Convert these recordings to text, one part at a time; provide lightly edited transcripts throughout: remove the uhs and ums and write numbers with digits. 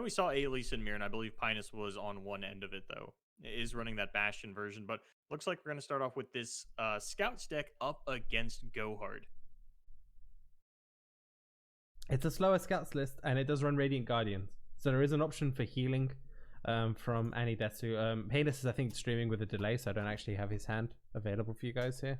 we saw Elise and Mirren. I believe Painas was on one end of it, though. Is running that Bastion version, but looks like we're going to start off with this Scouts deck up against Go Hard. It's a slower Scouts list, and it does run Radiant Guardians. So there is an option for healing from Annie Desu. Painas is, I think, streaming with a delay, so I don't actually have his hand available for you guys here.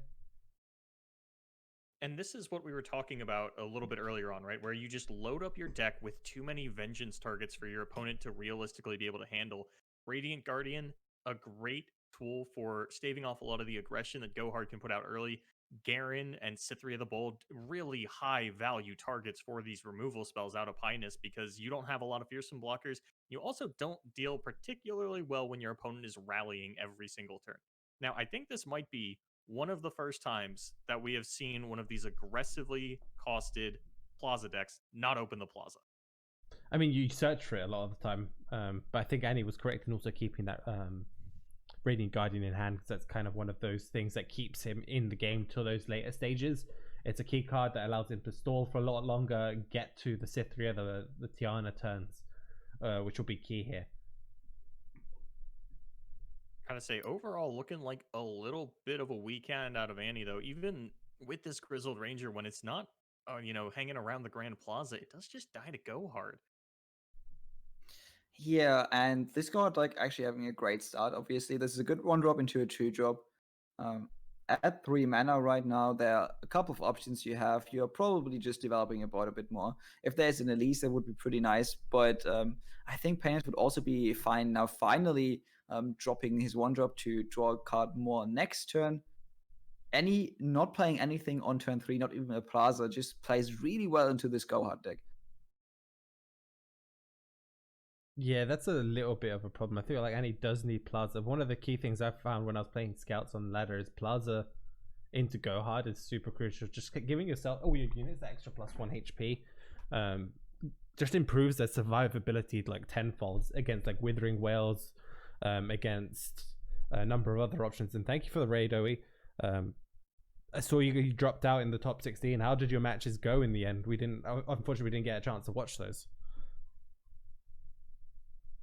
And this is what we were talking about a little bit earlier on, right? Where you just load up your deck with too many Vengeance targets for your opponent to realistically be able to handle. Radiant Guardian, a great tool for staving off a lot of the aggression that Go Hard can put out early. Garen and Cytheria the Bold, really high value targets for these removal spells out of Painas because you don't have a lot of fearsome blockers. You also don't deal particularly well when your opponent is rallying every single turn. Now, I think this might be one of the first times that we have seen one of these aggressively costed Plaza decks not open the Plaza. I mean, you search for it a lot of the time, but I think Annie was correct in also keeping that Radiant Guardian in hand, because that's kind of one of those things that keeps him in the game till those later stages. It's a key card that allows him to stall for a lot longer, get to the Cytheria, the Tiana turns, which will be key here. Kind of say overall looking like a little bit of a weak hand out of Annie, though. Even with this Grizzled Ranger, when it's not hanging around the Grand Plaza, it does just die to Go Hard. Yeah, and this card like actually having a great start. Obviously, this is a good 1-drop into a 2-drop. At 3 mana right now, there are a couple of options you have. You're probably just developing your board a bit more. If there's an Elise, that would be pretty nice. But I think Painas would also be fine now, finally dropping his 1-drop to draw a card more next turn. Annie not playing anything on turn 3, not even a Plaza, just plays really well into this Go Hard deck. Yeah, that's a little bit of a problem. I feel like Annie does need Plaza. One of the key things I found when I was playing Scouts on ladder is Plaza into Go Hard is super crucial. Just giving yourself your units that extra +1 HP just improves their survivability like tenfold against like Withering Whales, against a number of other options. And thank you for the raid, Owie. I saw you dropped out in the top 16. How did your matches go in the end? Unfortunately, we didn't get a chance to watch those.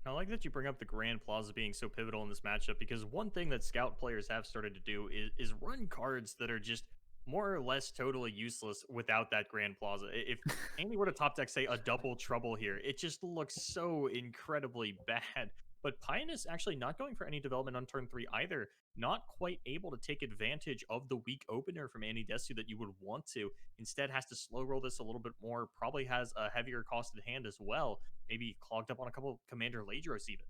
I like that you bring up the Grand Plaza being so pivotal in this matchup, because one thing that Scout players have started to do is run cards that are just more or less totally useless without that Grand Plaza. If Annie were to top deck, say, a Double Trouble here, it just looks so incredibly bad. But Painas actually not going for any development on turn 3 either. Not quite able to take advantage of the weak opener from Annie Desu that you would want to. Instead has to slow roll this a little bit more. Probably has a heavier costed hand as well. Maybe clogged up on a couple of Commander Ladros even.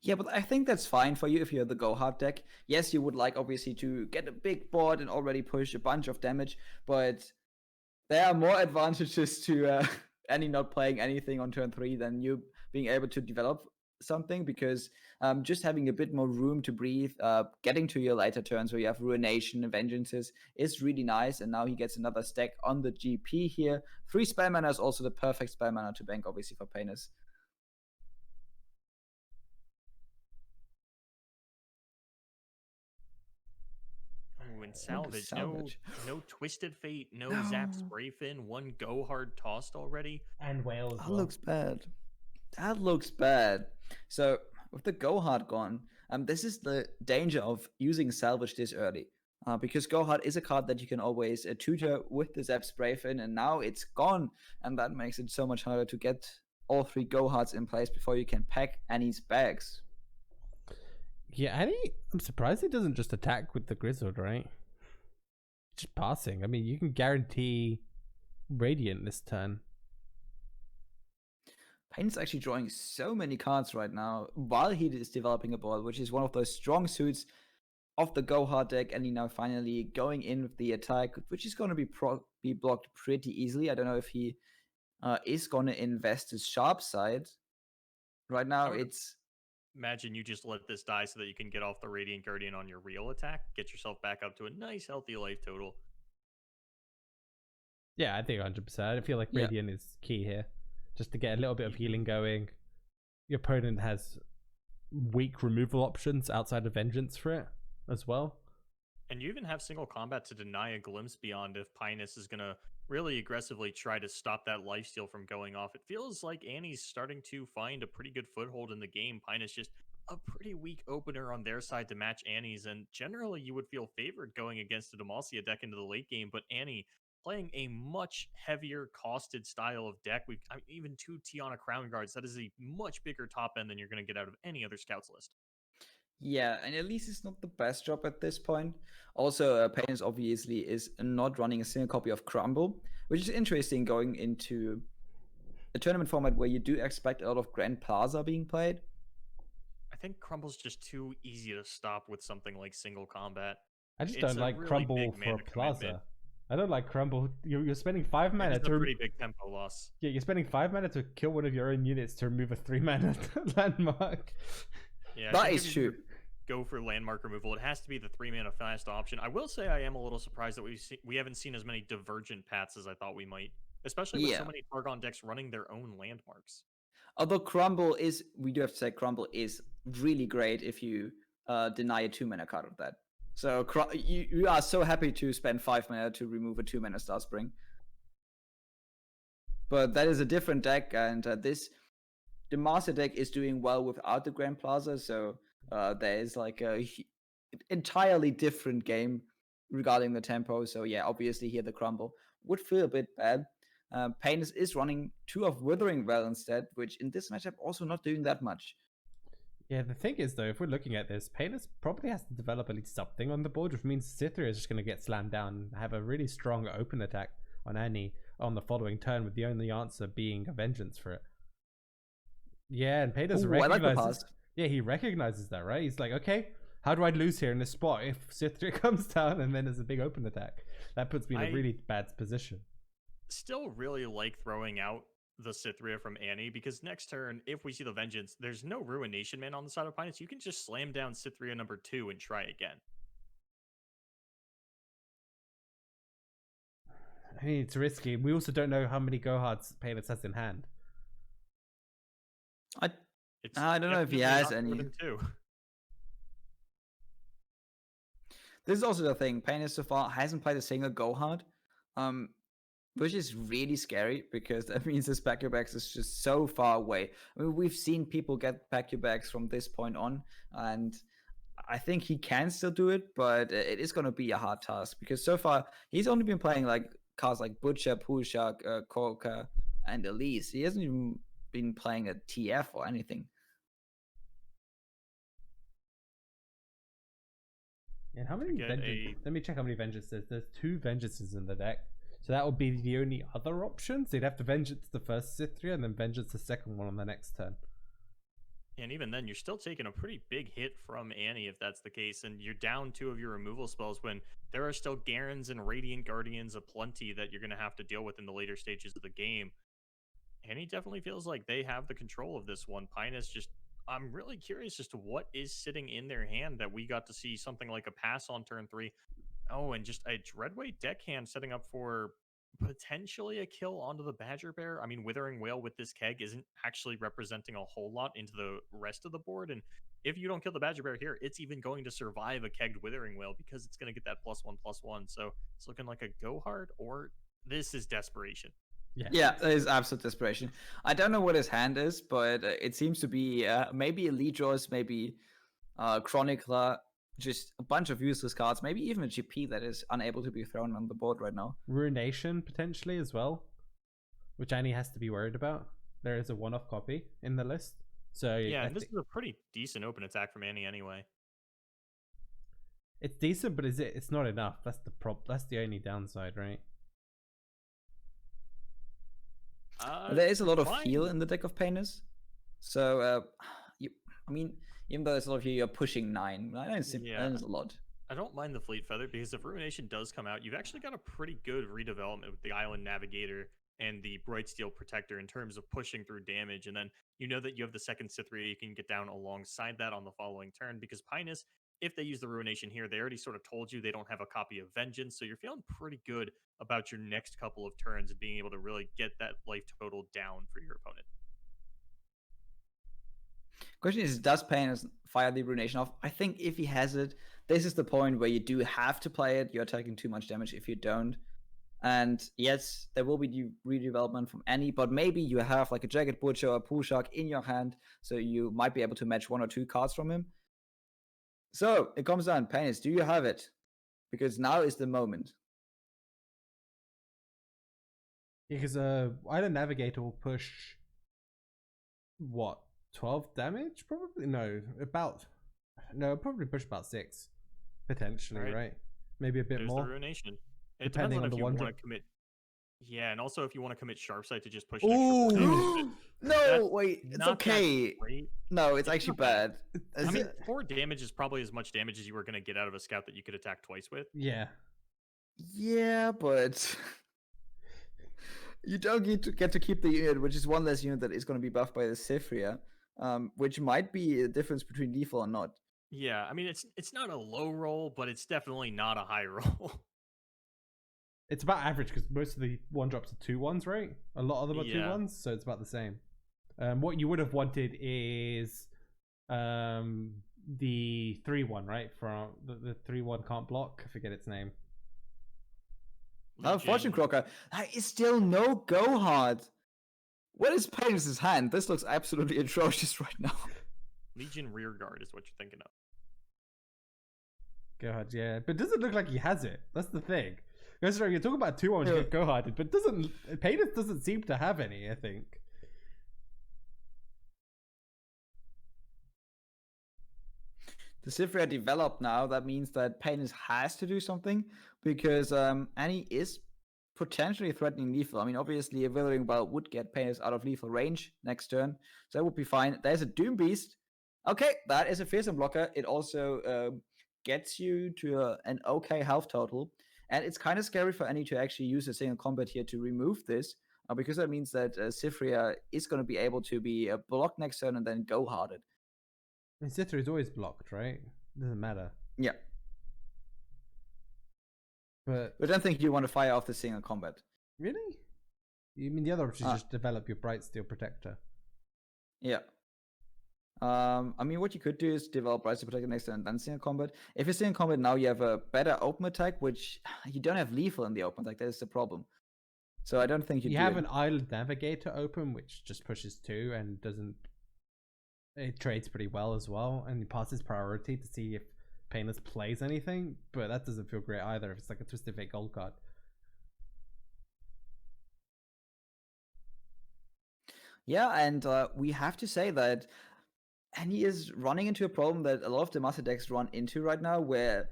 Yeah, but I think that's fine for you if you're the Go Hard deck. Yes, you would like obviously to get a big board and already push a bunch of damage, but there are more advantages to Annie not playing anything on turn 3 than you being able to develop something, because just having a bit more room to breathe, getting to your later turns where you have Ruination and Vengeances is really nice. And now he gets another stack on the GP here. 3 spell mana is also the perfect spell mana to bank, obviously, for Painas. Oh, and salvage. No Twisted Fate, no Zap Spray Fin, 1 Go Hard tossed already. And Whales. That looks bad. That looks bad. So with the Go Hard gone, this is the danger of using salvage this early. Because Go Hard is a card that you can always tutor with the Zap Spray Fin, and now it's gone, and that makes it so much harder to get all 3 Go Hards in place before you can pack Annie's bags. Yeah, Annie, I'm surprised he doesn't just attack with the Grizzled, right? Just passing. I mean, you can guarantee Radiant this turn. Painas actually drawing so many cards right now while he is developing a board, which is one of those strong suits of the Go Hard deck, and he now finally going in with the attack, which is going to be blocked pretty easily. I don't know if he is going to invest his sharp side. Right now, it's... Imagine you just let this die so that you can get off the Radiant Guardian on your real attack, get yourself back up to a nice, healthy life total. Yeah, I think 100%. I feel like Radiant is key here. Just to get a little bit of healing going. Your opponent has weak removal options outside of Vengeance for it as well. And you even have single combat to deny a Glimpse Beyond if Painas is going to really aggressively try to stop that lifesteal from going off. It feels like Annie's starting to find a pretty good foothold in the game. Painas just a pretty weak opener on their side to match Annie's, and generally you would feel favored going against a Demacia deck into the late game, but Annie playing a much heavier costed style of deck. Even 2 Tiana Crown Guards, that is a much bigger top end than you're going to get out of any other Scouts list. Yeah, and at least it's not the best job at this point. Also, Painas obviously is not running a single copy of Crumble, which is interesting going into a tournament format where you do expect a lot of Grand Plaza being played. I think Crumble's just too easy to stop with something like single combat. I just don't like really Crumble for a Plaza. Commitment. I don't like Crumble. You're spending 5 mana to... a pretty big tempo loss. Yeah, you're spending 5 mana to kill one of your own units to remove a 3 mana landmark. Yeah, that is true. Go for landmark removal. It has to be the 3 mana fast option. I will say I am a little surprised that we haven't seen as many divergent paths as I thought we might, especially with so many Targon decks running their own landmarks. Although Crumble is, we do have to say, Crumble is really great if you deny a 2 mana card of that. So you are so happy to spend 5 mana to remove a 2 mana Star Spring. But that is a different deck, and the Master deck is doing well without the Grand Plaza, so there is like a entirely different game regarding the tempo. So yeah, obviously here the Crumble would feel a bit bad. Painas is running 2 of Withering Well instead, which in this matchup also not doing that much. Yeah, the thing is though, if we're looking at this, Painas probably has to develop at least something on the board, which means Cytheria is just going to get slammed down and have a really strong open attack on Annie on the following turn, with the only answer being a Vengeance for it. Yeah, and Painas recognizes... Yeah, he recognizes that, right? He's like, okay, how do I lose here in this spot if Cytheria comes down and then there's a big open attack? That puts me in a really bad position. Still really like throwing out the Cytheria from Annie, because next turn, if we see the Vengeance, there's no Ruination Man on the side of Painas. You can just slam down Cytheria number 2 and try again. I mean, it's risky. We also don't know how many Go-Hards Painas has in hand. I don't know if he has any. This is also the thing. Painas so far hasn't played a single Go-Hard, which is really scary, because that means his back-to-backs is just so far away. I mean, we've seen people get back-to-backs from this point on, and I think he can still do it, but it is going to be a hard task, because so far he's only been playing like cards like Butcher, Pulshak, Korka, and Elise. He hasn't even been playing a TF or anything. And how many Vengeances? Let me check how many Vengeances. There's 2 Vengeances in the deck. So that would be the only other option. So you'd have to Vengeance the first Cytheria and then Vengeance the second one on the next turn. And even then, you're still taking a pretty big hit from Annie if that's the case. And you're down 2 of your removal spells when there are still Garens and Radiant Guardians aplenty that you're going to have to deal with in the later stages of the game. Annie definitely feels like they have the control of this one. Painas just... I'm really curious as to what is sitting in their hand that we got to see something like a pass on turn 3. Oh, and just a Dreadweight deckhand setting up for potentially a kill onto the Badger Bear. I mean, Withering Whale with this keg isn't actually representing a whole lot into the rest of the board. And if you don't kill the Badger Bear here, it's even going to survive a kegged Withering Whale because it's going to get that +1/+1. So it's looking like a go hard, or this is desperation. Yeah, it is absolute desperation. I don't know what his hand is, but it seems to be maybe Elite Draws, maybe Chronicler, just a bunch of useless cards, maybe even a GP that is unable to be thrown on the board right now. Ruination potentially as well, which Annie has to be worried about. There is a one-off copy in the list. So yeah, and this is a pretty decent open attack from Annie anyway. It's decent, but it's not enough. That's the only downside, right? There is a lot of heal in the deck of Painas. So, I mean, even though there's a lot of heal, you're pushing 9. 9 is a lot. I don't mind the Fleet Feather, because if Ruination does come out, you've actually got a pretty good redevelopment with the Island Navigator and the Brightsteel Protector in terms of pushing through damage. And then you know that you have the second Cytheria you can get down alongside that on the following turn, because Painas, if they use the Ruination here, they already sort of told you they don't have a copy of Vengeance, so you're feeling pretty good about your next couple of turns and being able to really get that life total down for your opponent. Question is, does Painas fire the Ruination off? I think if he has it, this is the point where you do have to play it. You're taking too much damage if you don't. And yes, there will be redevelopment from Annie, but maybe you have like a Jagged Butcher or a Pool Shark in your hand, so you might be able to match 1 or 2 cards from him. So it comes down, Painas, do you have it? Because now is the moment. Because Either Navigator will push what, 12 damage? Probably probably push about 6 potentially, right? Maybe a bit There's more. The Ruination. It depending depends on on the if you one want to commit. Yeah, and also if you want to commit Sharpsight to just push. Ooh. No, wait, it's okay. No, it's actually bad. I mean, 4 damage is probably as much damage as you were going to get out of a scout that you could attack twice with. Yeah. Yeah, but you don't get to keep the unit, which is one less unit that is going to be buffed by the Cyphria, which might be a difference between lethal or not. Yeah, I mean, it's not a low roll, but it's definitely not a high roll. It's about average because most of the 1-drops are 2/1s, right? A lot of them are 2/1s, so it's about the same. What you would have wanted is the 3/1, right? From the 3/1 can't block. I forget its name. Oh, Fortune Crocker. That is still no go hard. What is Painas' hand? This looks absolutely atrocious right now. Legion Rearguard is what you're thinking of. Go hard, yeah. But does it look like he has it? That's the thing. You're talking about 2/1 to get go harded, but Painas doesn't seem to have any, I think. The Cyphria developed now. That means that Painas has to do something because Annie is potentially threatening lethal. I mean, obviously, a Withering Bolt would get Painas out of lethal range next turn, so that would be fine. There's a Doom Beast. Okay, that is a fearsome blocker. It also gets you to an okay health total, and it's kind of scary for Annie to actually use a single combat here to remove this, because that means that Cyphria is going to be able to be blocked next turn and then go harded. I mean, Cyphria is always blocked, right? Doesn't matter. Yeah. But I don't think you want to fire off the single combat. Really? You mean the other option is just develop your Bright Steel Protector? Yeah. I mean, what you could do is develop Bright Steel Protector next turn and then single combat. If you're single combat now, you have a better open attack, which you don't have lethal in the open attack. That is the problem. So I don't think you have an Island Navigator open, which just pushes 2 and doesn't. It trades pretty well as well, and he passes priority to see if Painas plays anything, but that doesn't feel great either if it's like a Twisted Fate gold card. Yeah, and we have to say that Annie is running into a problem that a lot of the master decks run into right now, where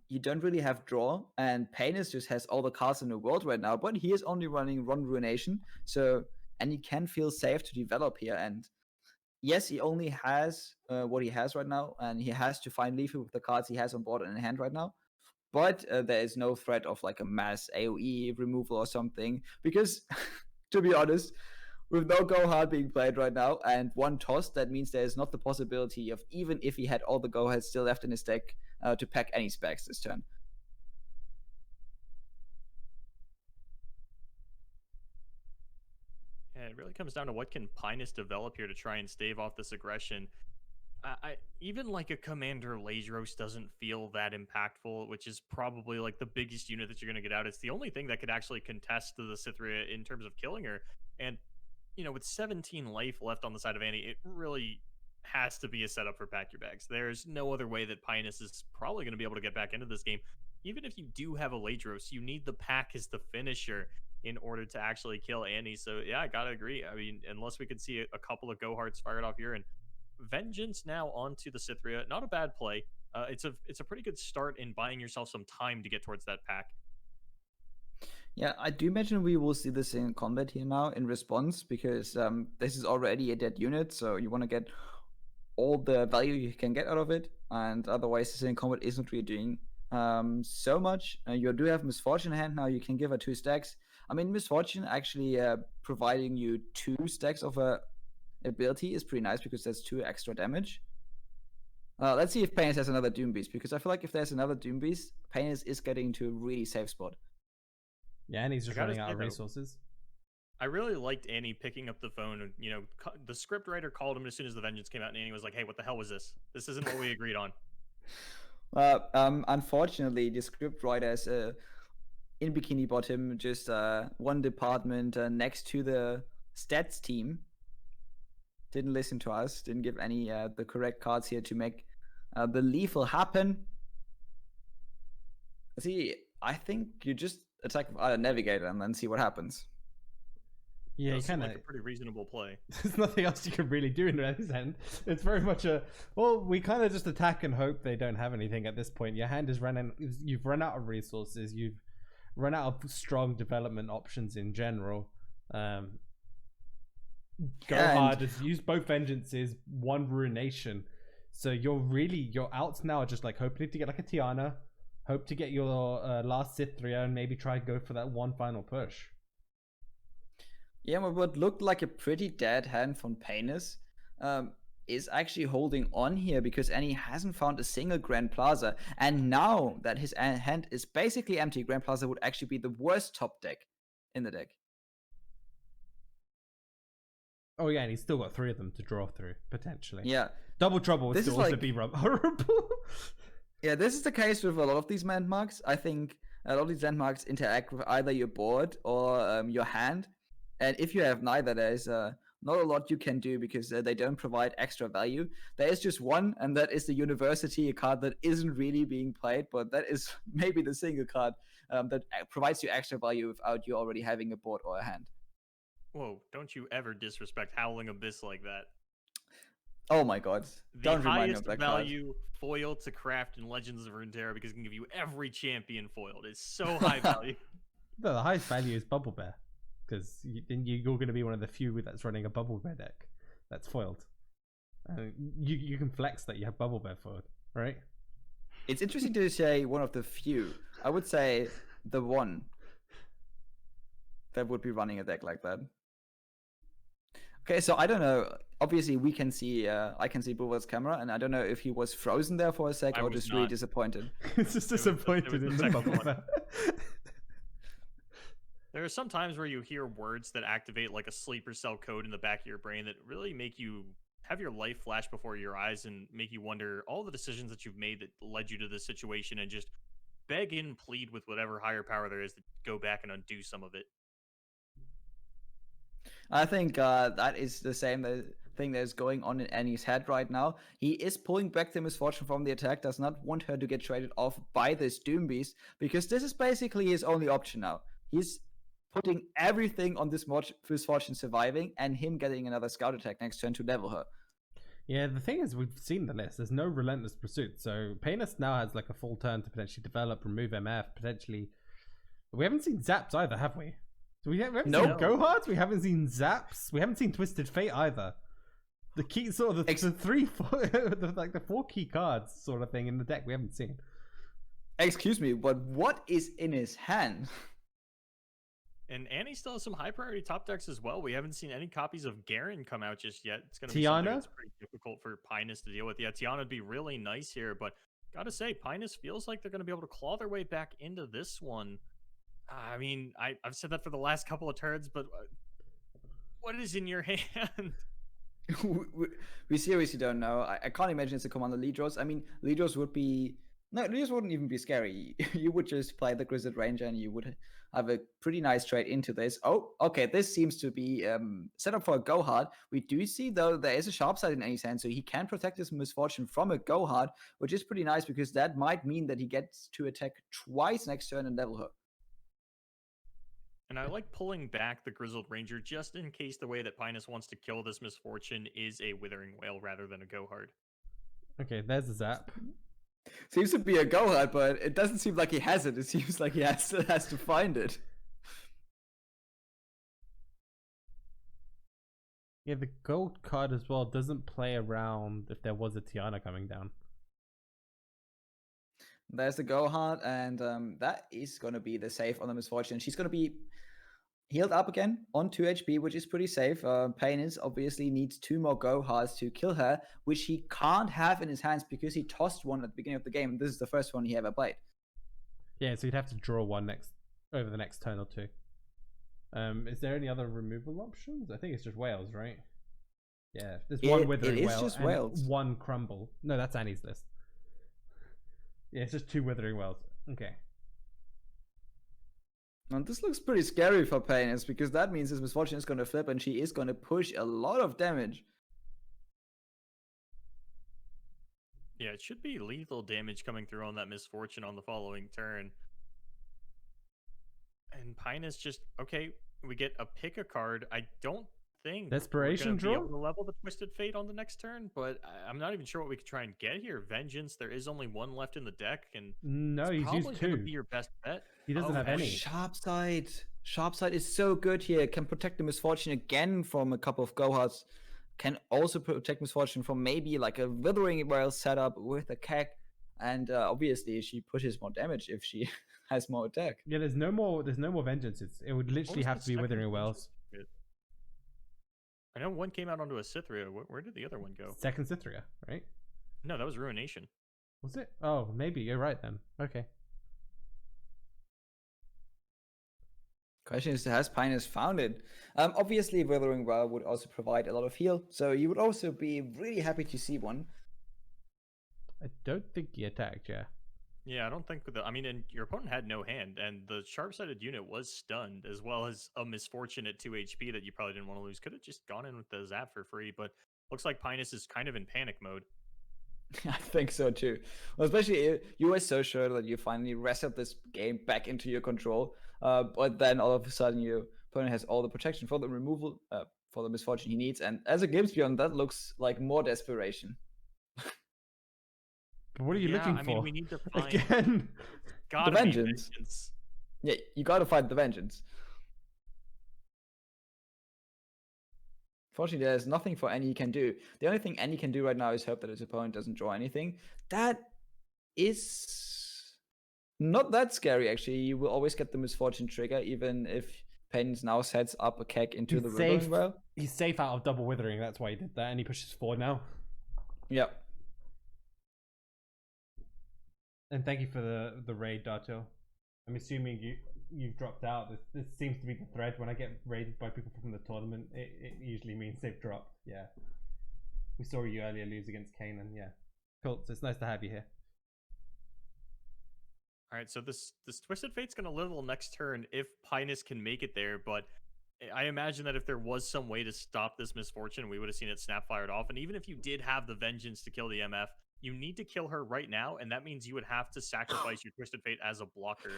you don't really have draw, and Painas just has all the cards in the world right now, but he is only running one Ruination, so Annie can feel safe to develop here, and yes, he only has what he has right now, and he has to find lethal with the cards he has on board and in hand right now. But there is no threat of like a mass AoE removal or something, because to be honest, with no go hard being played right now and one toss, that means there is not the possibility of, even if he had all the go aheads still left in his deck, to pack any specs this turn. Yeah, it really comes down to what can Painas develop here to try and stave off this aggression. I even like a Commander Lazros doesn't feel that impactful, which is probably like the biggest unit that you're going to get out. It's the only thing that could actually contest to the Cyphria in terms of killing her. And, you know, with 17 life left on the side of Annie, it really has to be a setup for Pack Your Bags. There's no other way that Painas is probably going to be able to get back into this game. Even if you do have a Lazros, you need the pack as the finisher in order to actually kill Annie. So, yeah, I got to agree. I mean, unless we could see a couple of Go Hards fired off here, and Vengeance now onto the Cyphria. Not a bad play. It's a pretty good start in buying yourself some time to get towards that pack. Yeah, I do imagine we will see this in combat here now in response, because this is already a dead unit, so you want to get all the value you can get out of it, and otherwise this in combat isn't really doing so much. You do have Misfortune in hand now. You can give her 2 stacks. I mean, Misfortune actually providing you 2 stacks of a ability is pretty nice, because that's 2 extra damage. Let's see if Painas has another Doom Beast, because I feel like if there's another Doom Beast, Painas is getting to a really safe spot. Yeah, and he's just running out of resources. I really liked Annie picking up the phone, and, you know, the script writer called him as soon as the Vengeance came out, and Annie was like, "Hey, what the hell was this? This isn't what we agreed on." Unfortunately, the script writer is in Bikini Bottom, just one department next to the stats team. Didn't listen to us, didn't give any the correct cards here to make the lethal happen. See, I think you just attack with Navigator and then see what happens. Yeah, you kind of like a pretty reasonable play. There's nothing else you can really do in this end. It's very much we kind of just attack and hope they don't have anything at this point. Your hand is running. You've run out of resources. You've run out of strong development options in general. Go hard. Use both vengeances, one ruination. So your outs now are just like hoping to get like a Tiana, hope to get your last Cythria, and maybe try and go for that one final push. Yeah, but what looked like a pretty dead hand from Painas is actually holding on here because Annie hasn't found a single Grand Plaza. And now that his hand is basically empty, Grand Plaza would actually be the worst top deck in the deck. Oh yeah, and he's still got 3 of them to draw through, potentially. Yeah. Double Trouble would still also be horrible. Yeah, this is the case with a lot of these landmarks. I think a lot of these landmarks interact with either your board or your hand. And if you have neither, there's not a lot you can do because they don't provide extra value. There is just one, and that is the University, a card that isn't really being played, but that is maybe the single card that provides you extra value without you already having a board or a hand. Whoa, don't you ever disrespect Howling Abyss like that. Oh my god. Don't remind me of The that highest card. value foil to craft in Legends of Runeterra because it can give you every champion foiled. It's so high value. No, the highest value is Bubble Bear. Because you're going to be one of the few that's running a Bubble Bear deck that's foiled. You can flex that you have Bubble Bear foiled, right? It's interesting to say one of the few. I would say the one that would be running a deck like that. Okay, so I don't know. Obviously, we can see. I can see Boulevard's camera, and I don't know if he was frozen there for a sec or just really disappointed. It's just disappointed in the Bubble Bear. There are some times where you hear words that activate like a sleeper cell code in the back of your brain that really make you have your life flash before your eyes and make you wonder all the decisions that you've made that led you to this situation and just beg and plead with whatever higher power there is to go back and undo some of it. I think that is the same thing that is going on in Annie's head right now. He is pulling back the Misfortune from the attack, does not want her to get traded off by this Doom Beast, because this is basically his only option now. He's putting everything on this Misfortune surviving and him getting another scout attack next turn to level her. Yeah, the thing is, we've seen the list. There's no Relentless Pursuit. So Painas now has like a full turn to potentially develop, remove MF, potentially. We haven't seen Zaps either, have we? So we haven't seen Go Hards, we haven't seen Zaps, we haven't seen Twisted Fate either. The key, sort of the 4 key cards sort of thing in the deck we haven't seen. Excuse me, but what is in his hand? And Annie still has some high priority top decks as well. We haven't seen any copies of Garen come out just yet. It's going to be something that's pretty difficult for Painas to deal with. Yeah, Tiana would be really nice here, but gotta say, Painas feels like they're going to be able to claw their way back into this one. I mean, I've said that for the last couple of turns, but what is in your hand? We seriously don't know. I can't imagine it's a Commander Lidros. I mean, Lidros would be... No, Lidros wouldn't even be scary. You would just play the Grizzled Ranger and you would have a pretty nice trade into this. Oh, okay, this seems to be set up for a Go Hard. We do see, though, there is a Sharp Side in Annie's hand, so he can protect his Misfortune from a Go Hard, which is pretty nice because that might mean that he gets to attack twice next turn and level her. And I like pulling back the Grizzled Ranger just in case the way that Painas wants to kill this Misfortune is a Withering Wail rather than a Go Hard. Okay, there's the Zap. Seems to be a Go Hard, but it doesn't seem like he has it. It seems like he has to find it. Yeah, the gold card as well doesn't play around if there was a Tiana coming down. There's the Go Hard, and that is going to be the save on the Misfortune. She's going to be healed up again on 2 HP, which is pretty safe. Painas obviously needs 2 more Go Hards to kill her, which he can't have in his hands because he tossed one at the beginning of the game. This is the first one he ever played. Yeah, so you'd have to draw one over the next turn or 2. Is there any other removal options? I think it's just Whales, right? Yeah, there's one Withering Wail just and Whales. 1 Crumble. No, that's Annie's list. Yeah, it's just 2 Withering Wails. Okay. And this looks pretty scary for Painas, because that means his Misfortune is going to flip and she is going to push a lot of damage. Yeah, it should be lethal damage coming through on that Misfortune on the following turn. And Painas just, okay, we get a pick a card. I don't think Desperation we're draw? be able to level the Twisted Fate on the next turn, but I'm not even sure what we could try and get here. Vengeance, there is only one left in the deck, and No, it's he's probably used going to 2. be your best bet. He doesn't have any. Sharpside is so good here. Can protect the Misfortune again from a couple of Gohards. Can also protect Misfortune from maybe like a Withering Well setup with a Keg. And obviously she pushes more damage if she has more attack. Yeah, there's no more vengeance. It would What literally was have the to be second Withering Vengeance Wells. bit? I know one came out onto a Cythria. Where did the other one go? Second Cythria, right? No, that was Ruination. Was it? Oh, maybe you're right then. Okay. Question is, has Painas found it? Obviously, Withering Well would also provide a lot of heal, so you would also be really happy to see one. I don't think he attacked, yeah. Yeah, I don't think I mean, and your opponent had no hand, and the sharp-sided unit was stunned, as well as a Misfortune at 2 HP that you probably didn't want to lose. Could have just gone in with the zap for free, but looks like Painas is kind of in panic mode. I think so too. Well, especially you were so sure that you finally reset this game back into your control, but then all of a sudden your opponent has all the protection for the removal, for the Misfortune he needs, and as a Games Beyond, that looks like more desperation. But what are you looking for? I mean, we need to find Again. gotta The be vengeance. vengeance. Yeah, you gotta find the Vengeance. Fortunately, there's nothing for Annie can do. The only thing Annie can do right now is hope that his opponent doesn't draw anything. That is not that scary, actually. You will always get the Misfortune trigger, even if Painas now sets up a Keg into He's the safe. Withering Well. He's safe out of double Withering, that's why he did that, and he pushes forward now. Yep. And thank you for the raid, Dato. I'm assuming you've dropped out. This seems to be the thread. When I get raided by people from the tournament, it usually means they've dropped. Yeah. We saw you earlier lose against Kanan. Yeah. Cool. So it's nice to have you here. All right, so this Twisted Fate's going to level next turn if Painas can make it there, but I imagine that if there was some way to stop this Misfortune, we would have seen it snap fired off. And even if you did have the Vengeance to kill the MF, you need to kill her right now, and that means you would have to sacrifice your Twisted Fate as a blocker.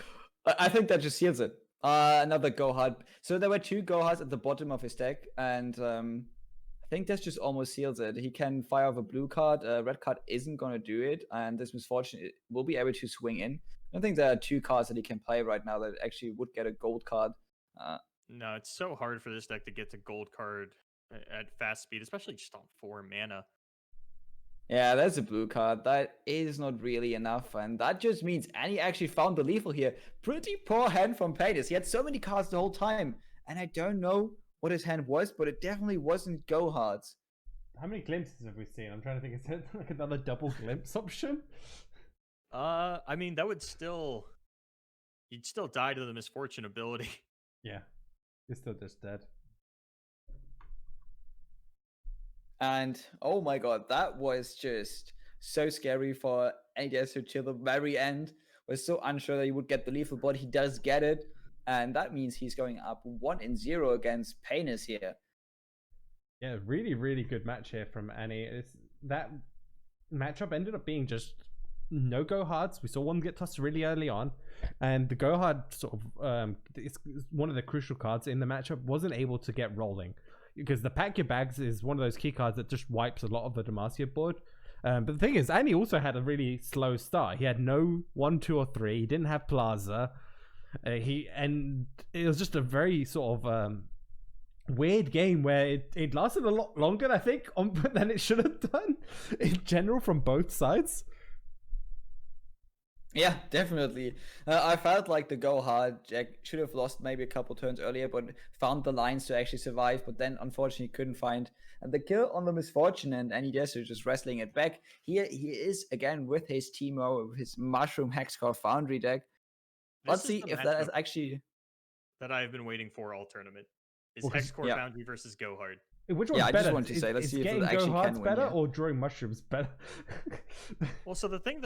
I think that just seals it. Another Gohard. So there were 2 Gohards at the bottom of his deck, and I think that just almost seals it. He can fire off a blue card. Red card isn't going to do it, and this Misfortune will be able to swing in. I don't think there are 2 cards that he can play right now that actually would get a gold card. No, it's so hard for this deck to get to gold card at fast speed, especially just on 4 mana. Yeah, that's a blue card. That is not really enough, and that just means Annie actually found the lethal here. Pretty poor hand from Painas. He had so many cards the whole time, and I don't know what his hand was, but it definitely wasn't Gohards. How many glimpses have we seen? I'm trying to think. Is there like another double glimpse option? I mean, that would still... You'd still die to the Misfortune ability. Yeah. You're still just dead. And oh my god, that was just so scary for Annie Desu till the very end. Was so unsure that he would get the lethal, but he does get it. And that means he's going up 1-0 against Painas here. Yeah, really, really good match here from Annie. That matchup ended up being just no Gohards. We saw one get tossed really early on, and the Gohard sort of it's one of the crucial cards in the matchup wasn't able to get rolling because the Pack Your Bags is one of those key cards that just wipes a lot of the Demacia board. But the thing is, Annie also had a really slow start. He had no 1, 2, or 3. He didn't have Plaza. And it was just a very sort of weird game where it lasted a lot longer, I think, than it should have done in general from both sides. Yeah, definitely. I felt like the Gohard Jack should have lost maybe a couple turns earlier, but found the lines to actually survive, but then unfortunately couldn't find the kill on the Misfortune, and Annie Desu just wrestling it back. Here he is again with his Teemo, with his Mushroom Hexcore Foundry deck. Let's see if that is actually... that I've been waiting for all tournament. Is Well, Hexcore yeah. Foundry versus Gohard. Which one's Yeah, I better? just wanted to say, let's is see if getting it actually go-hards can win, better yeah. or drawing mushrooms better? Well, so the thing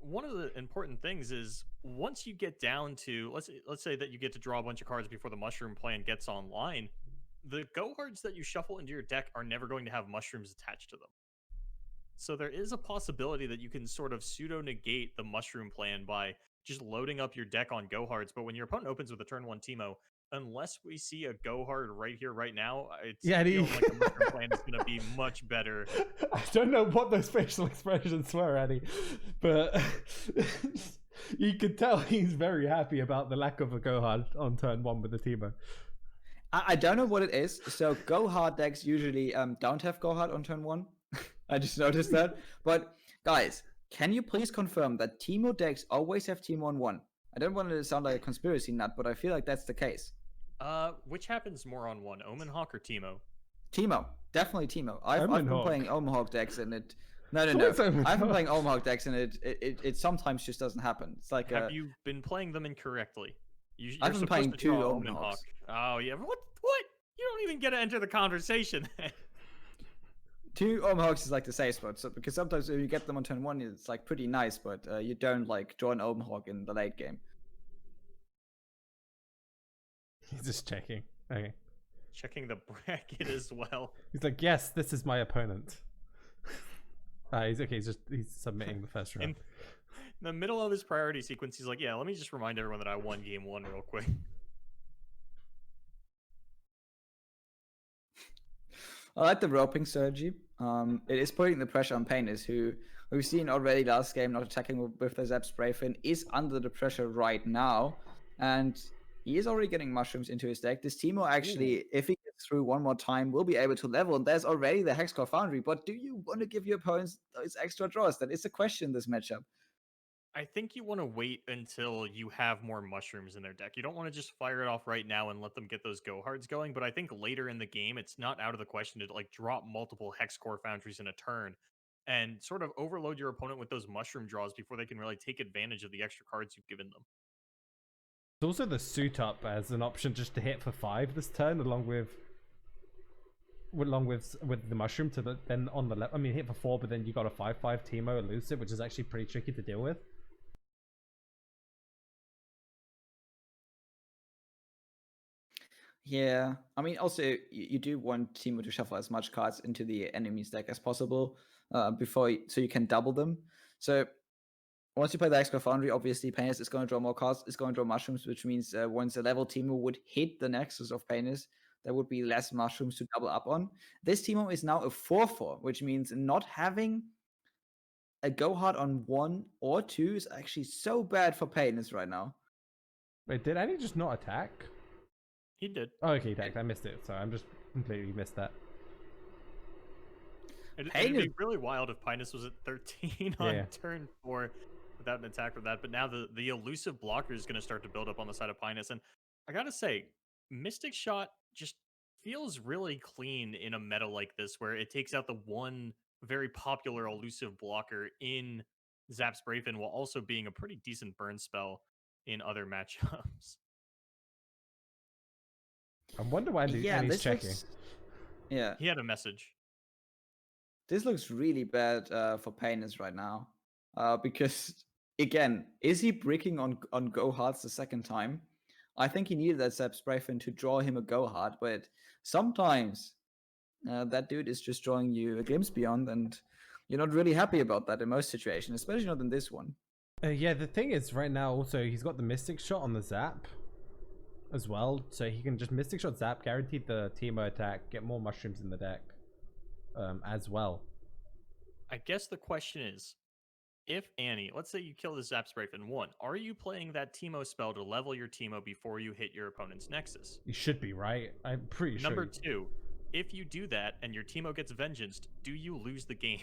one of the important things is once you get down to let's say that you get to draw a bunch of cards before the mushroom plan gets online, the go hards that you shuffle into your deck are never going to have mushrooms attached to them. So there is a possibility that you can sort of pseudo negate the mushroom plan by just loading up your deck on go hards. But when your opponent opens with a turn 1 Teemo, unless we see a go hard right here, right now, it feels like the mushroom plan is going to be much better. I don't know what those facial expressions were, Annie, but you could tell he's very happy about the lack of a go hard on turn 1 with the Teemo. I don't know what it is. So go hard decks usually don't have go hard on turn 1. I just noticed that. But guys, can you please confirm that Teemo decks always have Teemo on 1? I don't want to sound like a conspiracy nut, but I feel like that's the case. Which happens more on 1, Omen Hawk or Teemo? Teemo, definitely Teemo. I've been playing Omen Hawk decks and it. No. I've been playing Omen Hawk decks and it sometimes just doesn't happen. It's like have you been playing them incorrectly? You're I've been playing 2 Omen Hawks. Oh yeah, what? You don't even get to enter the conversation. 2 Omen Hawks is like the safe spot, so because sometimes if you get them on turn 1, it's like pretty nice, but you don't like draw an Omen Hawk in the late game. He's just checking. Okay. Checking the bracket as well. He's like, yes, this is my opponent. He's okay. He's submitting the first round. In the middle of his priority sequence, he's like, yeah, let me just remind everyone that I won game 1 real quick. I like the roping strategy. It is putting the pressure on Painas, who we've seen already last game not attacking with the Zap Spray Fin, is under the pressure right now. And he is already getting mushrooms into his deck. This Teemo actually, if he gets through one more time, will be able to level. And there's already the Hexcore Foundry. But do you want to give your opponents those extra draws? That is a question, this matchup. I think you want to wait until you have more mushrooms in their deck. You don't want to just fire it off right now and let them get those go hards going. But I think later in the game, it's not out of the question to like drop multiple Hexcore Foundries in a turn and sort of overload your opponent with those mushroom draws before they can really take advantage of the extra cards you've given them. There's also the suit up as an option just to hit for 5 this turn, along with the mushroom to the then on the left. I mean, hit for 4, but then you got a 5/5 Teemo elusive, which is actually pretty tricky to deal with. Yeah, I mean, also you do want Teemo to shuffle as much cards into the enemy's deck as possible so you can double them. So once you play the Hexcore Foundry, obviously Painas is going to draw more cards, it's going to draw mushrooms, which means once a level Teemo would hit the Nexus of Painas, there would be less mushrooms to double up on. This Teemo is now a 4/4, which means not having a go hard on 1 or 2 is actually so bad for Painas right now. Wait, did Annie just not attack? He did. Oh, okay, he attacked. I missed it. Sorry, I'm just completely missed that. It'd be really wild if Painas was at 13 on turn 4 without an attack with that. But now the elusive blocker is going to start to build up on the side of Painas. And I got to say, Mystic Shot just feels really clean in a meta like this, where it takes out the one very popular elusive blocker in Zap Spray Fin while also being a pretty decent burn spell in other matchups. I wonder why Annie's checking. Yeah. He had a message. This looks really bad for Painas right now. Because, again, is he bricking on go hards the second time? I think he needed that Zap Spray Fin to draw him a go hard, but sometimes that dude is just drawing you a glimpse beyond, and you're not really happy about that in most situations, especially not in this one. Yeah, the thing is, right now, also, he's got the Mystic Shot on the Zap as well, so he can just Mystic Shot Zap, guaranteed the Teemo attack, get more mushrooms in the deck as well. I guess the question is, if Annie, let's say you kill the Zap Spray Fin 1, are you playing that Teemo spell to level your Teemo before you hit your opponent's Nexus? You should be, right? I'm pretty sure. Number 2, if you do that and your Teemo gets Vengeanced, do you lose the game?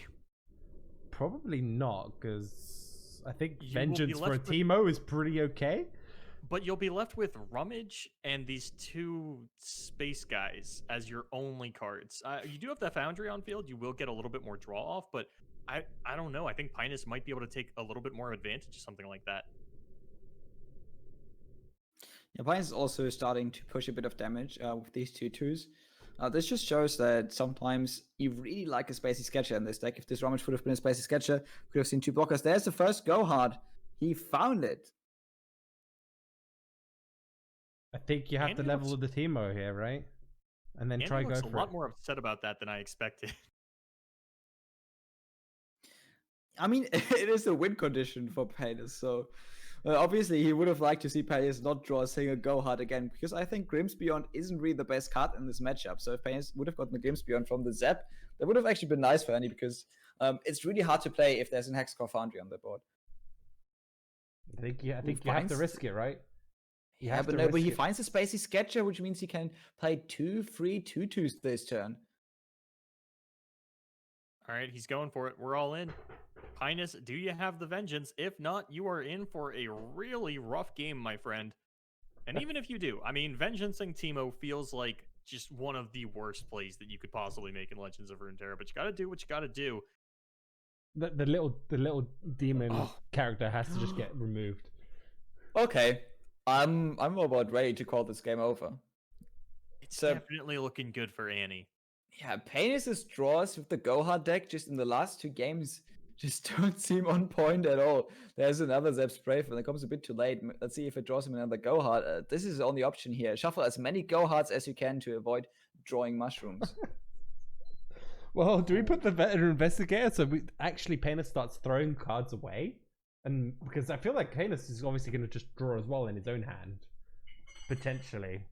Probably not, because I think Vengeance for a Teemo is pretty okay. But you'll be left with Rummage and these 2 space guys as your only cards. You do have the Foundry on field. You will get a little bit more draw off, but I don't know. I think Painas might be able to take a little bit more advantage of something like that. Yeah, Painas is also starting to push a bit of damage with these 2/2s. This just shows that sometimes you really like a Spacey Sketcher in this deck. If this Rummage would have been a Spacey Sketcher, could have seen 2 blockers. There's the first go hard. He found it. I think you have Andy to level looks- with the Teemo here, right? And then Andy try go looks for a lot it. more upset about that than I expected. I mean, it is a win condition for Painas, so obviously he would have liked to see Painas not draw a single go hard again, because I think Grimm's Beyond isn't really the best card in this matchup. So if Painas would have gotten the Grimm's Beyond from the Zap, that would have actually been nice for Annie, because it's really hard to play if there's an Hexcore Foundry on the board. I think you have to risk it, right? You have to But he risk it. finds a Spacey Sketcher, which means he can play 2 free 2/2s this turn. All right, he's going for it. We're all in. Painas, do you have the vengeance? If not, you are in for a really rough game, my friend. And even if you do, I mean, vengeancing Teemo feels like just one of the worst plays that you could possibly make in Legends of Runeterra, but you got to do what you got to do. The little demon character has to just get removed. Okay, I'm about ready to call this game over. It's So- definitely looking good for Annie. Yeah, Painas' draws with the go hard deck just in the last 2 games just don't seem on point at all. There's another Zap Sprafe, and it comes a bit too late. Let's see if it draws him another go hard. This is the only option here. Shuffle as many go hards as you can to avoid drawing mushrooms. Well, do we put the veteran investigator so actually Painas starts throwing cards away? And because I feel like Painas is obviously going to just draw as well in his own hand, potentially.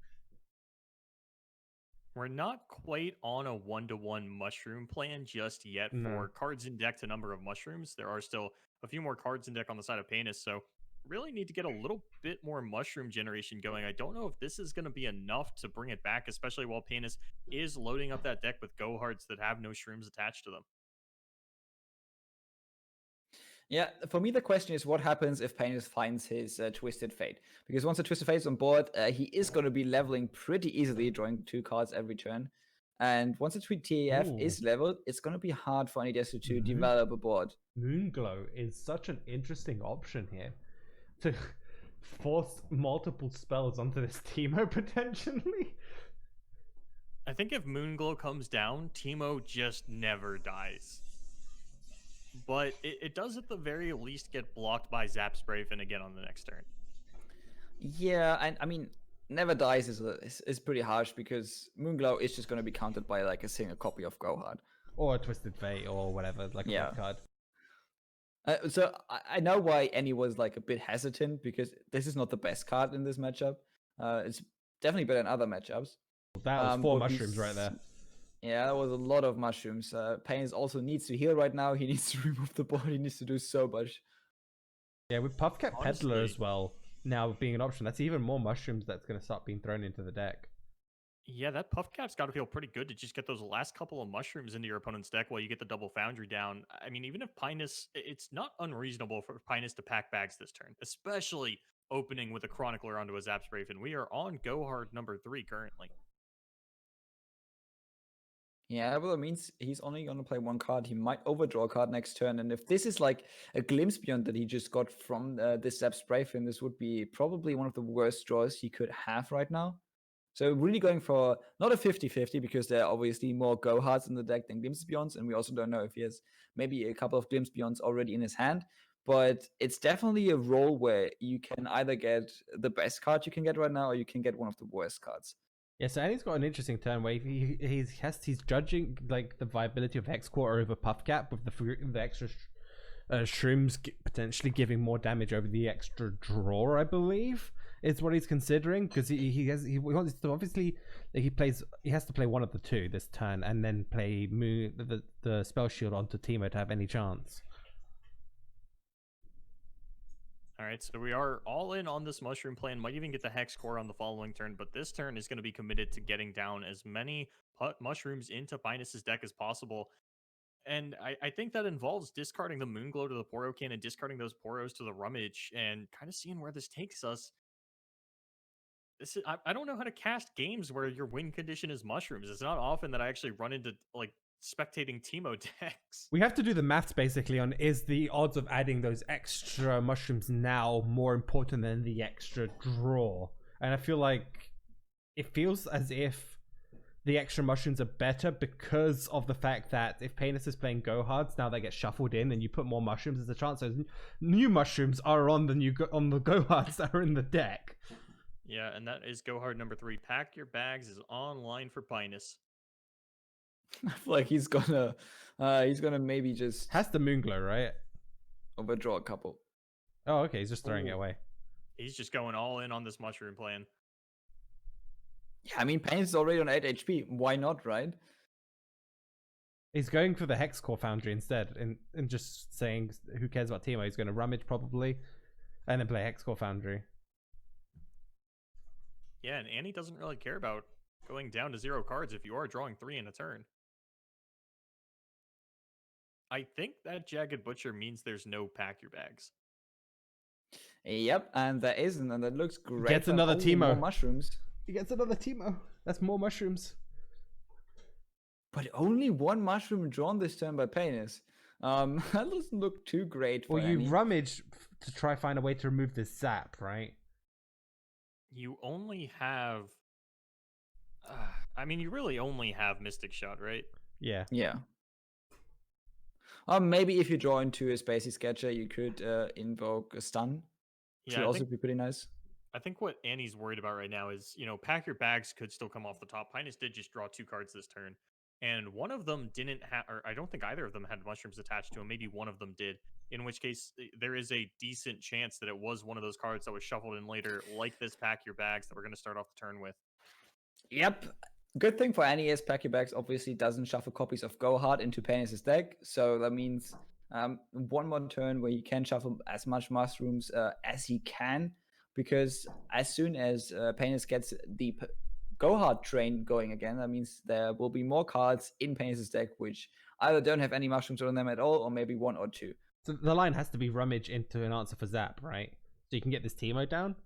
We're not quite on a 1-to-1 mushroom plan just yet No. for cards in deck to number of mushrooms. There are still a few more cards in deck on the side of Painas, so really need to get a little bit more mushroom generation going. I don't know if this is going to be enough to bring it back, especially while Painas is loading up that deck with go hards that have no shrooms attached to them. Yeah, for me, the question is what happens if Painas finds his Twisted Fate? Because once the Twisted Fate is on board, he is going to be leveling pretty easily, drawing 2 cards every turn. And once the TF Ooh. is leveled, it's going to be hard for Annie Desu to Mhm. develop a board. Moonglow is such an interesting option here to force multiple spells onto this Teemo potentially. I think if Moonglow comes down, Teemo just never dies. But it does at the very least get blocked by Zap Sprafen again on the next turn. Yeah, and I mean, never dies is pretty harsh because Moonglow is just going to be countered by like a single copy of Go Hard. Or a Twisted Fate or whatever, like a Yeah. red card. So I know why Annie was like a bit hesitant because this is not the best card in this matchup. It's definitely better than other matchups. That was 4 but mushrooms right there. Yeah, that was a lot of mushrooms. Painas also needs to heal right now. He needs to remove the board. He needs to do so much. Yeah, with Puffcat Peddler Honestly. as well now being an option, that's even more mushrooms that's going to start being thrown into the deck. Yeah, that puff cap's got to feel pretty good to just get those last couple of mushrooms into your opponent's deck while you get the double foundry down. I mean, even if Painas, it's not unreasonable for Painas to pack bags this turn, especially opening with a Chronicler onto a Zap Sprafe, and we are on Go Hard number 3 currently. Yeah, well, it means he's only going to play 1 card. He might overdraw a card next turn. And if this is like a glimpse beyond that he just got from this Zap Sprayfin, this would be probably one of the worst draws he could have right now. So really going for not a 50-50 because there are obviously more Go Hards in the deck than Glimpse Beyonds. And we also don't know if he has maybe a couple of Glimpse Beyonds already in his hand. But it's definitely a role where you can either get the best card you can get right now or you can get one of the worst cards. Yeah, so Annie's got an interesting turn where he's judging like the viability of Hexcore over Puffcap with the extra shrooms potentially giving more damage over the extra draw, I believe, is what he's considering because he wants to obviously he has to play one of the two this turn and then play the spell shield onto Teemo to have any chance. All right, so we are all in on this mushroom plan. Might even get the Hex Core on the following turn, but this turn is going to be committed to getting down as many mushrooms into Painas' deck as possible. And I think that involves discarding the Moonglow to the Poro Can and discarding those Poros to the Rummage and kind of seeing where this takes us. This is, I don't know how to cast games where your win condition is mushrooms. It's not often that I actually run into like spectating Teemo decks. We have to do the maths basically on is the odds of adding those extra mushrooms now more important than the extra draw. And I feel like it feels as if the extra mushrooms are better because of the fact that if Painas is playing Go Hards, now they get shuffled in, and you put more mushrooms, there's a chance those new mushrooms are on the Go Hards that are in the deck. Yeah, and that is Go Hard number 3. Pack Your Bags is online for Painas. I feel like he's gonna maybe just Has the Moonglow, right? overdraw a couple. Oh, okay, he's just throwing it Ooh. away. He's just going all in on this mushroom plan. Yeah, I mean, Painas is already on 8 HP. Why not, right? He's going for the Hex Core Foundry instead, and just saying, who cares about Teemo? He's going to Rummage probably, and then play Hex Core Foundry. Yeah, and Annie doesn't really care about going down to 0 cards if you are drawing 3 in a turn. I think that Jagged Butcher means there's no Pack Your Bags. Yep, and there isn't, and that looks great. Gets another Teemo. More mushrooms. He gets another Teemo. That's more mushrooms. But only one mushroom drawn this turn by Painas. That doesn't look too great for Well, you Annie. rummage to try find a way to remove this zap, right? You only have... I mean, you really only have Mystic Shot, right? Yeah. Yeah. Maybe if you draw into a Spacey Sketcher, you could invoke a stun. Which would also be pretty nice. I think what Annie's worried about right now is, you know, Pack Your Bags could still come off the top. Painas did just draw 2 cards this turn. And one of them didn't have, or I don't think either of them had mushrooms attached to them. Maybe one of them did. In which case, there is a decent chance that it was one of those cards that was shuffled in later, like this Pack Your Bags that we're going to start off the turn with. Yep. Good thing for Annie is Pack Your Bags obviously doesn't shuffle copies of Go Hard into Painas' deck. So that means one more turn where you can shuffle as much mushrooms as he can. Because as soon as Painas gets the Go Hard train going again, that means there will be more cards in Painas' deck which either don't have any mushrooms on them at all, or maybe 1 or 2. So the line has to be Rummage into an answer for Zap, right? So you can get this Teemo down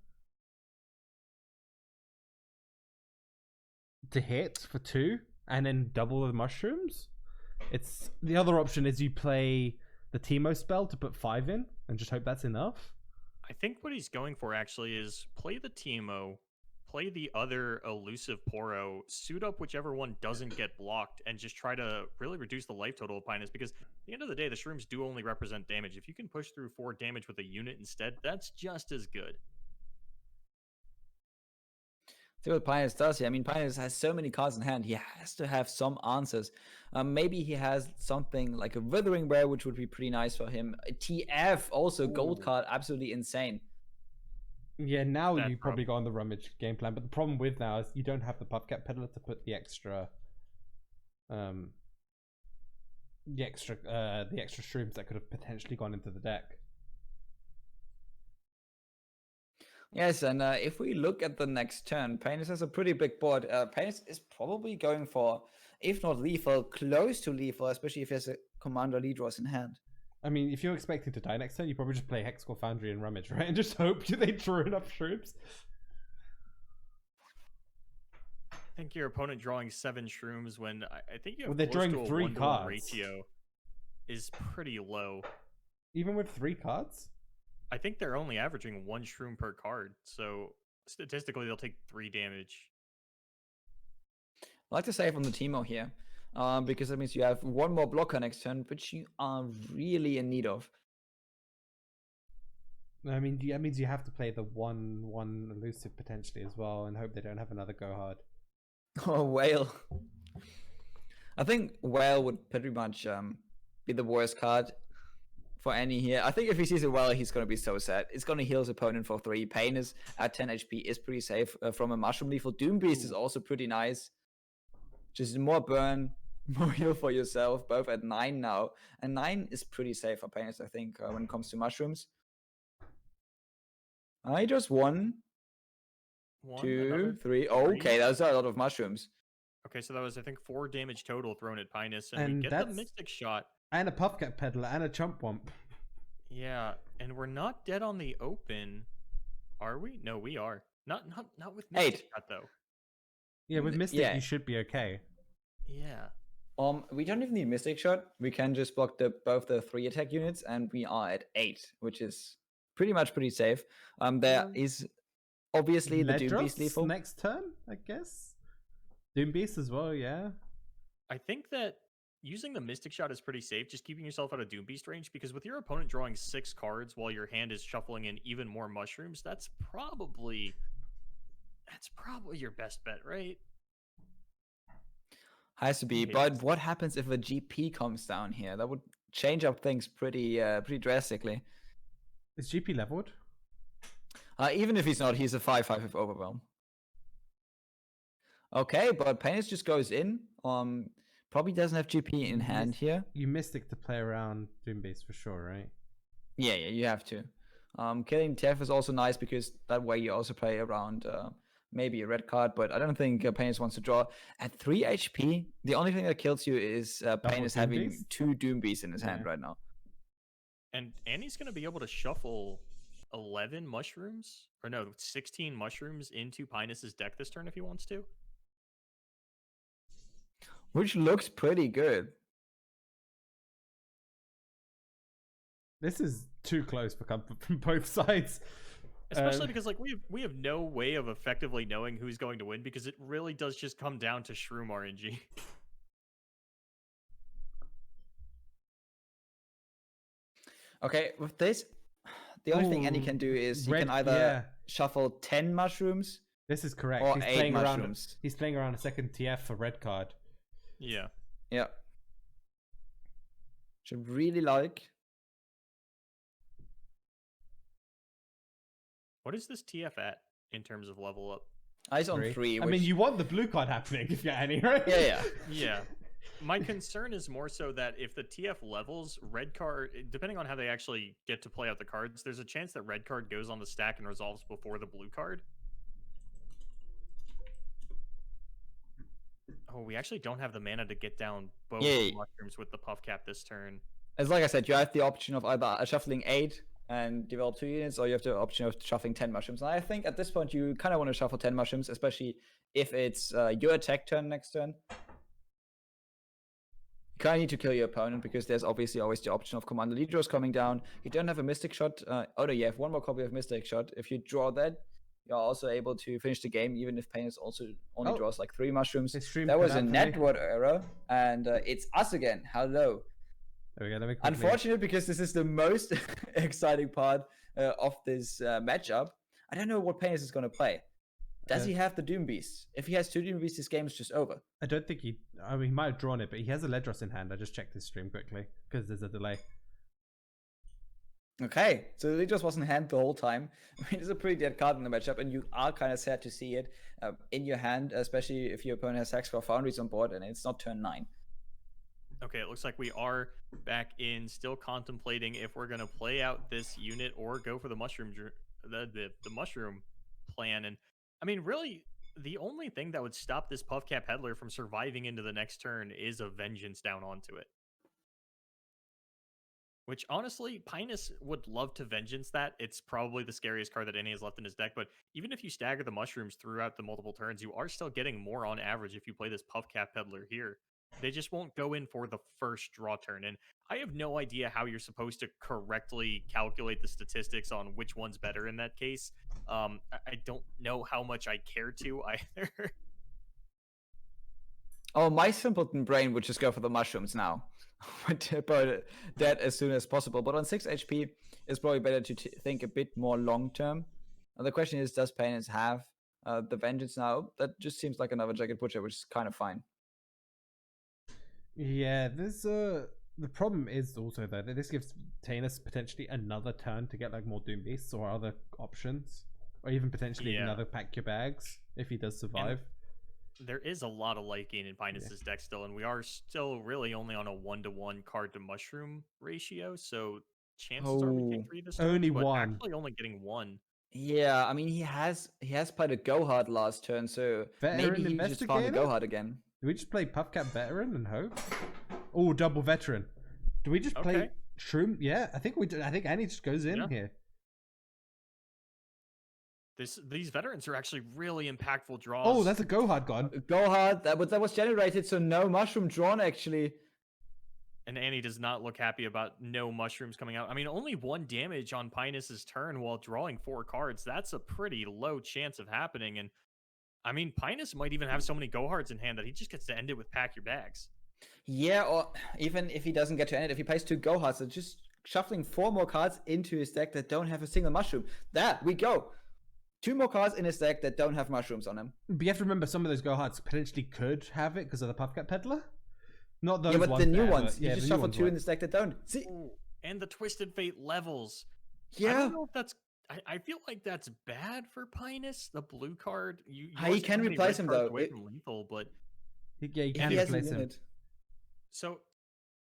to hit for 2 and then double the mushrooms. It's the other option is you play the Teemo spell to put 5 in and just hope that's enough. I think what he's going for actually is play the Teemo, play the other elusive Poro, suit up whichever one doesn't get blocked, and just try to really reduce the life total of Painas, because at the end of the day, the shrooms do only represent damage. If you can push through 4 damage with a unit instead, that's just as good. See what Painas does here. I mean, Painas has so many cards in hand. He has to have some answers. Maybe he has something like a Withering Wear, which would be pretty nice for him. A TF, also gold card, absolutely insane. Yeah, now you probably go on the Rummage game plan, but the problem with now is you don't have the Puffcat Peddler to put the extra shrooms that could have potentially gone into the deck. Yes, and if we look at the next turn, Painas has a pretty big board. Painas is probably going for, if not lethal, close to lethal, especially if he has a Commander lead draws in hand. I mean, if you're expecting to die next turn, you probably just play Hexcore Foundry and Rummage, right? And just hope they draw enough shrooms. I think your opponent drawing 7 shrooms when I think you have they're close drawing to a 3 1-to-1 cards. ratio is pretty low. Even with 3 cards? I think they're only averaging 1 shroom per card, so statistically they'll take 3 damage. I like to save on the Teemo here, because that means you have 1 more blocker next turn, which you are really in need of. I mean, that means you have to play the 1/1 elusive potentially as well, and hope they don't have another Go Hard. Oh, Whale. I think Whale would pretty much be the worst card for Annie here. I think if he sees a Whale, he's going to be so sad. It's going to heal his opponent for 3. Painas at 10 HP is pretty safe from a Mushroom Lethal. Doom Beast is also pretty nice. Just more burn, more heal for yourself, both at 9 now. And 9 is pretty safe for Painas, I think, when it comes to mushrooms. I just 1, 2, 3. Okay, that's a lot of mushrooms. Okay, so that was, I think, 4 damage total thrown at Painas, and we get the Mystic Shot. And a Puffcat Peddler, and a Chump Wump. Yeah, and we're not dead on the open, are we? No, we are. Not with Mystic Shot, though. Yeah, with Mystic, you should be okay. Yeah. We don't even need Mystic Shot. We can just block both the 3 attack units, and we are at 8, which is pretty safe. There is obviously the Doom Beast lethal next turn, I guess. Doom Beast as well, yeah. I think that using the Mystic Shot is pretty safe, just keeping yourself out of Doom Beast range, because with your opponent drawing 6 cards while your hand is shuffling in even more mushrooms, that's probably your best bet, right? Has to be. Okay, But what happens if a GP comes down here? That would change up things pretty drastically. Is GP leveled? Even if he's not, he's a 5/5 with Overwhelm. Okay, but Painas just goes in. Probably doesn't have GP in hand here. You Mystic to play around Doom Beast for sure, right? Yeah, you have to. Killing Tef is also nice because that way you also play around maybe a red card, but I don't think Painas wants to draw. At 3 HP, the only thing that kills you is Painas Doom having Beast? 2 Doom Beasts in his hand right now. And Annie's going to be able to shuffle 11 mushrooms, or no, 16 mushrooms into Painas' deck this turn if he wants to. Which looks pretty good. This is too close for comfort from both sides. Especially because like we have no way of effectively knowing who's going to win, because it really does just come down to shroom RNG. Okay, with this, the only thing Annie can do is he can either shuffle 10 mushrooms. This is correct. Or he's 8 playing mushrooms. around. He's playing around a second TF for red card. Yeah. Yeah. Should really like. What is this TF at in terms of level up? He's on 3. I mean, you want the blue card happening if you're Annie, right? Yeah. Yeah. My concern is more so that if the TF levels, red card, depending on how they actually get to play out the cards, there's a chance that red card goes on the stack and resolves before the blue card. Oh, we actually don't have the mana to get down both mushrooms with the puff cap this turn. As like I said, you have the option of either shuffling 8 and develop 2 units, or you have the option of shuffling 10 mushrooms. And I think at this point you kind of want to shuffle 10 mushrooms, especially if it's your attack turn next turn. You kind of need to kill your opponent because there's obviously always the option of Commander Lidros coming down. You don't have a Mystic Shot. Oh no, you have one more copy of Mystic Shot. If you draw that, you're also able to finish the game, even if Painas also only draws like 3 mushrooms. That was a network error, and it's us again. Hello. There we go. Unfortunate, because this is the most exciting part of this matchup. I don't know what Painas is going to play. Does he have the Doom Beast? If he has 2 Doom Beasts, this game is just over. I don't think he... I mean, he might have drawn it, but he has a Ledros in hand. I just checked his stream quickly, because there's a delay. Okay, so Ledros was in hand the whole time. I mean, it's a pretty dead card in the matchup, and you are kind of sad to see it in your hand, especially if your opponent has Sax for Foundries on board, and it's not turn 9. Okay, it looks like we are back in, still contemplating if we're going to play out this unit or go for the mushroom the mushroom plan. And I mean, really, the only thing that would stop this Puff Cap Peddler from surviving into the next turn is a Vengeance down onto it. Which, honestly, Painas would love to Vengeance that. It's probably the scariest card that Annie has left in his deck, but even if you stagger the mushrooms throughout the multiple turns, you are still getting more on average if you play this Puff Cap Peddler here. They just won't go in for the first draw turn, and I have no idea how you're supposed to correctly calculate the statistics on which one's better in that case. I don't know how much I care to either. Oh, my simpleton brain would just go for the mushrooms now. But that as soon as possible. But on 6 HP, it's probably better to think a bit more long term. And the question is, does Painas have the Vengeance now? That just seems like another Jagged Butcher, which is kind of fine. Yeah, there's the problem is also though that this gives Painas potentially another turn to get like more Doom Beasts or other options, or even potentially another pack your bags if he does survive. And there is a lot of light gain in Painas' deck still, and we are still really only on a 1-to-1 card to mushroom ratio, so chances are we take 3 this turn, only but one. actually only getting 1. Yeah, I mean he has played a Go Hard last turn, so maybe he just found a Go Hard again. Do we just play Puff Cap Veteran and hope? Oh, double Veteran. Do we just play Shroom? Yeah, I think we do. I think Annie just goes in here. These veterans are actually really impactful draws. Oh, that's a Go Hard gone. Go Hard, that was generated, so no mushroom drawn actually. And Annie does not look happy about no mushrooms coming out. I mean, only 1 damage on Painas' turn while drawing 4 cards. That's a pretty low chance of happening. And I mean, Painas might even have so many go-hards in hand that he just gets to end it with pack your bags. Yeah, or even if he doesn't get to end it, if he plays 2 go-hards, so just shuffling 4 more cards into his deck that don't have a single mushroom. There we go. 2 more cards in his deck that don't have mushrooms on them. But you have to remember some of those go-hards potentially could have it because of the Puffcat Peddler. Not those Yeah, but ones the new there, ones. but You yeah, just the new shuffle ones 2 might. in his deck that don't. See? Ooh, and the Twisted Fate levels. I Yeah. don't know if that's. I feel like that's bad for Painas. The blue card. You He can replace him though. Away from lethal, but Yeah, you If can he has a replace him. unit. so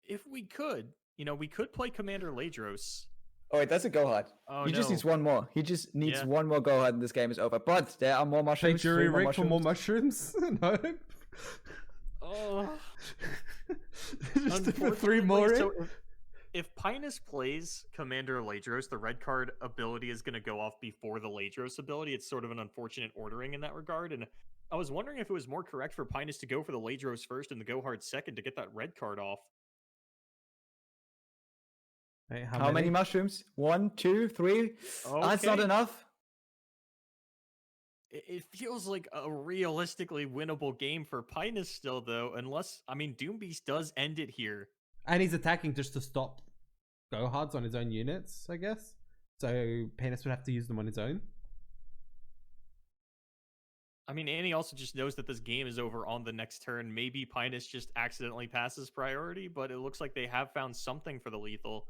if we could, we could play Commander Ladros. Oh wait, that's a go-hard. Oh, He just no. needs 1 more. He just needs Yeah. 1 more go-hard and this game is over. But there are more Play mushrooms. jury 3 more rig for more mushrooms. mushrooms? No. Oh, Just put 3 unfortunately, more in? so if Painas plays Commander Ladros, the red card ability is going to go off before the Ladros ability. It's sort of an unfortunate ordering in that regard. And I was wondering if it was more correct for Painas to go for the Ladros first and the go hard second to get that red card off. Wait, How many mushrooms? 1, 2, 3. That's not Okay. enough. It feels like a realistically winnable game for Painas still, though, unless, Doombeast does end it here. And he's attacking just to stop go-hards on his own units, I guess. So Painas would have to use them on his own. Annie also just knows that this game is over on the next turn. Maybe Painas just accidentally passes priority, but it looks like they have found something for the lethal.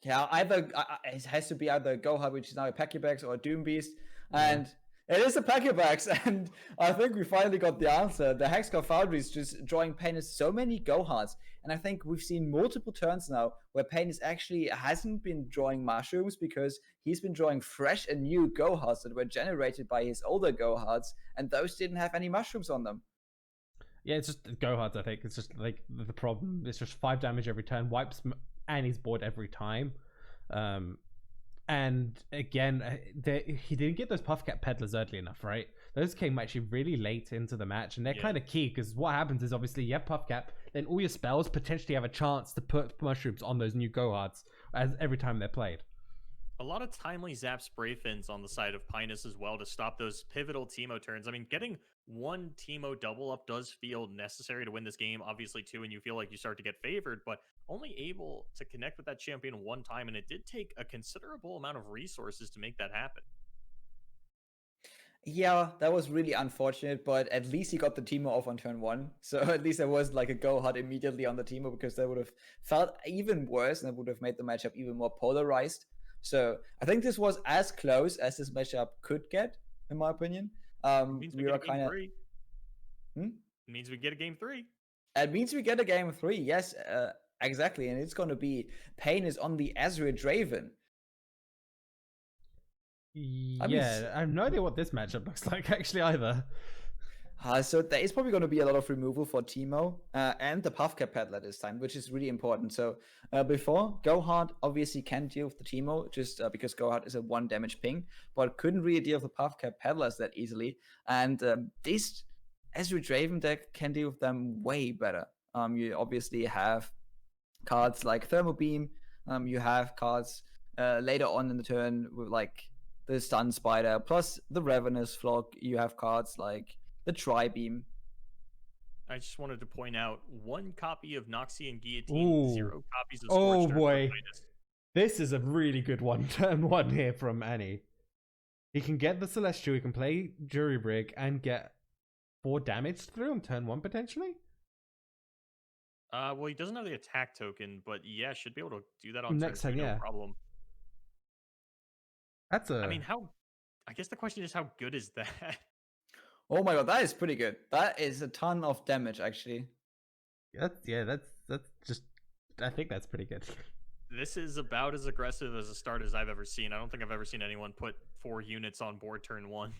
Yeah, either it has to be either go-hard, which is now a Pachybax, or a Doombeast. And it is a Pachybax, and I think we finally got the answer. The Hexcar Foundry is just drawing Painas so many go-hards. And I think we've seen multiple turns now where Painas actually hasn't been drawing mushrooms because he's been drawing fresh and new go-hards that were generated by his older go-hards, and those didn't have any mushrooms on them. Yeah, it's just go-hards, I think. It's just like the problem. It's just 5 damage every turn, wipes Annie's board every time. And again, he didn't get those Puffcat Peddlers early enough, right? Those came actually really late into the match, and they're kind of key because what happens is obviously you have Puffcat, then all your spells potentially have a chance to put mushrooms on those new go-hards as every time they're played. A lot of timely zap spray fins on the side of Painas as well to stop those pivotal Teemo turns. Getting 1 Teemo double up does feel necessary to win this game, obviously, too, and you feel like you start to get favored, but only able to connect with that champion 1 time, and it did take a considerable amount of resources to make that happen. Yeah, that was really unfortunate, but at least he got the Teemo off on turn 1. So at least there was like a go-hard immediately on the Teemo, because that would have felt even worse and it would have made the matchup even more polarized. So I think this was as close as this matchup could get, in my opinion. Means we We get are a game kind of. 3. It means we get a game 3. It means we get a game 3. Yes, exactly, and it's going to be Painas on the Azure Draven. Yeah, I have no idea what this matchup looks like actually either. So there is probably going to be a lot of removal for Teemo and the Puffcat Peddler this time, which is really important. So before, Gohard obviously can deal with the Teemo just because Gohard is a 1 damage ping, but couldn't really deal with the Puffcat Peddlers that easily. And this Azure Draven deck can deal with them way better. You obviously have cards like Thermal Beam. You have cards later on in the turn with like the Stun Spider, plus the Ravenous Flock. You have cards like the Tri-Beam. I just wanted to point out 1 copy of Noxian Guillotine, Ooh. 0 copies of Oh, Scorched Earth boy. for Painas. This is a really good one. Turn 1 here from Annie. He can get the Celestial, he can play Jury Rig, and get 4 damage through on turn 1 potentially? Well, he doesn't have the attack token, but yeah, should be able to do that on Next turn 2, turn, yeah. no problem. That's a... I guess the question is, how good is that? Oh my god, that is pretty good. That is a ton of damage, actually. That's just... I think that's pretty good. This is about as aggressive as a start as I've ever seen. I don't think I've ever seen anyone put 4 units on board turn 1.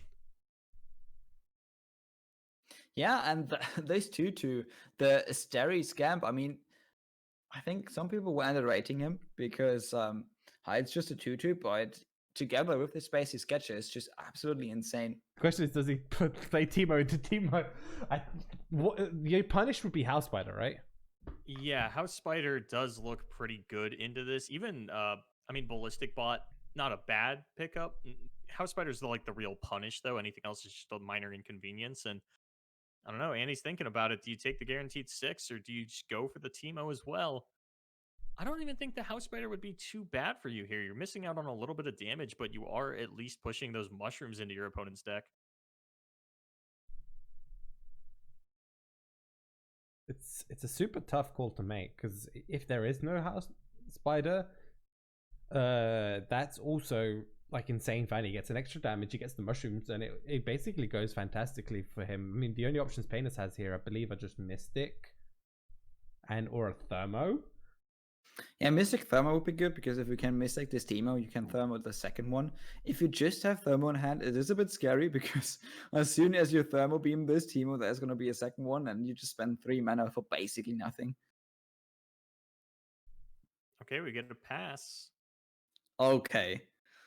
Yeah, and those two, the Asteri Scamp, I think some people were underrating him because it's just a 2/2, but together with the Spacey Sketcher, it's just absolutely insane. The question is, does he play Teemo into Teemo? Your punish would be House Spider, right? Yeah, House Spider does look pretty good into this. Even, Ballistic Bot, not a bad pickup. House Spider's the real punish, though. Anything else is just a minor inconvenience. And I don't know. Annie's thinking about it. Do you take the guaranteed 6, or do you just go for the Teemo as well? I don't even think the House Spider would be too bad for you here. You're missing out on a little bit of damage, but you are at least pushing those mushrooms into your opponent's deck. It's a super tough call to make, because if there is no House Spider, that's also like insane fine. He gets an extra damage, he gets the mushrooms, and it basically goes fantastically for him. I mean, the only options Painas has here, I believe, are just Mystic and or a Thermo. Yeah, Mystic Thermo would be good, because if you can Mystic this Teemo, you can Thermo the second one. If you just have Thermo in hand, it is a bit scary, because as soon as you Thermo beam this Teemo, there's going to be a second one, and you just spend 3 mana for basically nothing. Okay, we get a pass. Okay.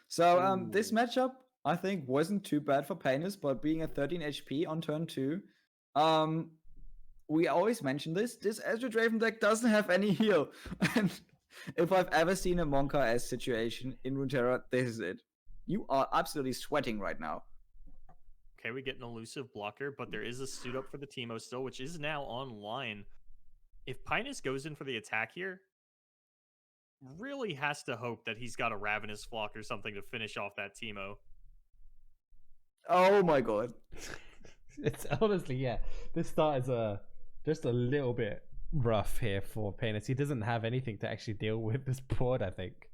So this matchup, I think, wasn't too bad for Painas, but being at 13 HP on turn 2, we always mention this Ezra Draven deck doesn't have any heal. And if I've ever seen a Monka-esque situation in Runeterra, this is it. You are absolutely sweating right now. Okay, we get an elusive blocker, but there is a suit up for the Teemo still, which is now online. If Painas goes in for the attack here, really has to hope that he's got a Ravenous Flock or something to finish off that Teemo. Oh my god. It's honestly, yeah, this start is just a little bit rough here for Painas. He doesn't have anything to actually deal with this board, I think.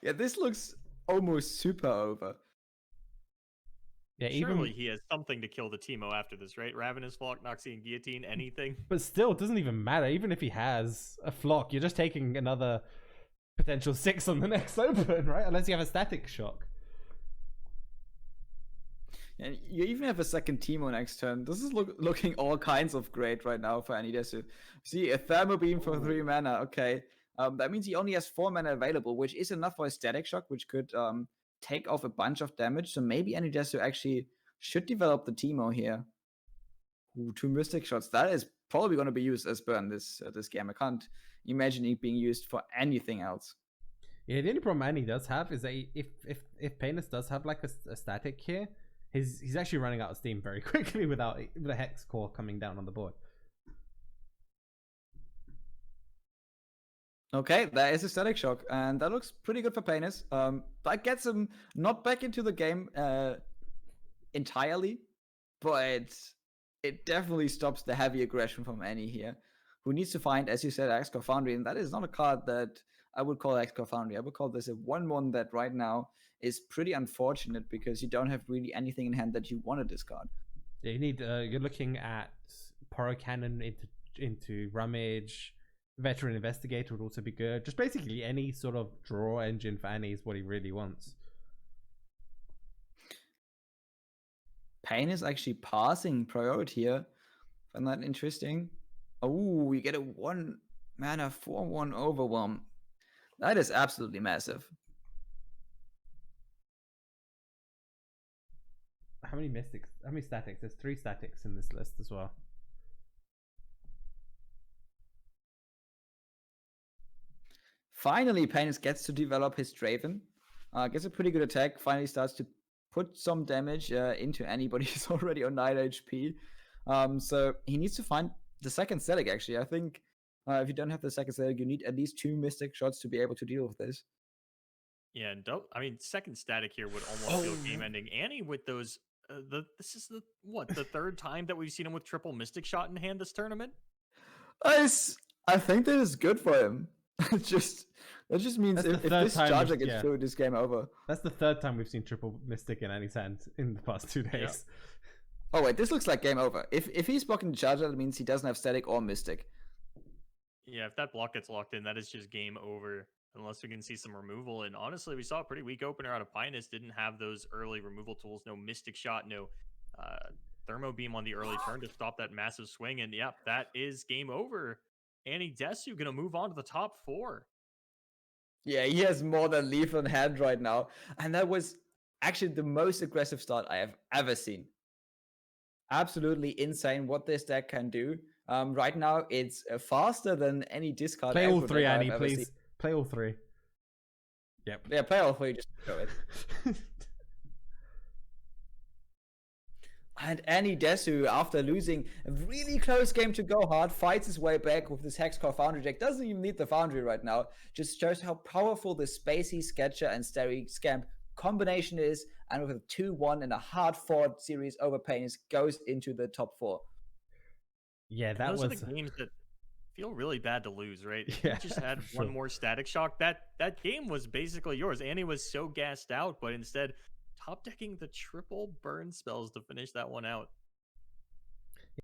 Yeah, this looks almost super over. Yeah, Surely he has something to kill the Teemo after this, right? Ravenous Flock, Noxian Guillotine, anything. But still, it doesn't even matter. Even if he has a Flock, you're just taking another potential 6 on the next open, right? Unless you have a Static Shock. And you even have a second Teemo next turn. This is looking all kinds of great right now for Annie Desu. See, a Thermo Beam for 3 mana. Okay. That means he only has 4 mana available, which is enough for a Static Shock, which could take off a bunch of damage. So maybe Annie Desu actually should develop the Teemo here. Ooh, 2 Mystic Shots. That is probably going to be used as burn this game. I can't imagine it being used for anything else. Yeah, the only problem Annie does have is that if Painas does have like a static here, he's actually running out of steam very quickly with a Hex Core coming down on the board. Okay, that is a Static Shock, and that looks pretty good for Painas. That gets him not back into the game entirely, but it definitely stops the heavy aggression from Annie here, who needs to find, as you said, X-Core Foundry, and that is not a card that I would call X-Core Foundry. I would call this a 1/1 that right now is pretty unfortunate, because you don't have really anything in hand that you want to discard. Yeah, you need. You're looking at Poro Cannon into Rummage. Veteran Investigator would also be good. Just basically any sort of draw engine for Annie is what he really wants. Pain is actually passing priority here. Find that interesting. Oh, we get a 1 mana 4/1 Overwhelm. That is absolutely massive. How many mystics? How many statics? There's 3 statics in this list as well. Finally, Painas gets to develop his Draven. Gets a pretty good attack. Finally starts to put some damage into anybody who's already on 9 HP. So he needs to find the second static, actually. I think if you don't have the second static, you need at least 2 Mystic Shots to be able to deal with this. Yeah, and I mean, second static here would almost feel game-ending. Annie with those... this is the third time that we've seen him with triple Mystic Shot in hand this tournament? I think that is good for him. That just means if this charger gets through, this game over. That's the third time we've seen triple Mystic in Annie's hand in the past 2 days. Yep. Oh wait, this looks like game over. If he's blocking the charger, that means he doesn't have static or Mystic. Yeah, if that block gets locked in, that is just game over. Unless we can see some removal. And honestly, we saw a pretty weak opener out of Painas. Didn't have those early removal tools. No Mystic Shot, no Thermo Beam on the early turn to stop that massive swing. And yep, that is game over. Annie Desu gonna move on to the top 4. Yeah, he has more than lethal in hand right now. And that was actually the most aggressive start I have ever seen. Absolutely insane what this deck can do. Right now, it's faster than any discard. Play all 3, Annie, please. Play all 3. Yep. Yeah, play all 3, just go it. And Annie Desu, after losing a really close game to Go Hard, fights his way back with this Hexcore Foundry deck. Doesn't even need the Foundry right now. Just shows how powerful the Spacey, Sketcher, and Starry Scamp combination is. And with a 2-1 and a hard-fought series over Painas, goes into the top 4. Yeah, that Those was are the games that feel really bad to lose, right? If Yeah, you just had for one sure. more Static Shock, that game was basically yours. Annie was so gassed out, but instead top decking the triple burn spells to finish that one out.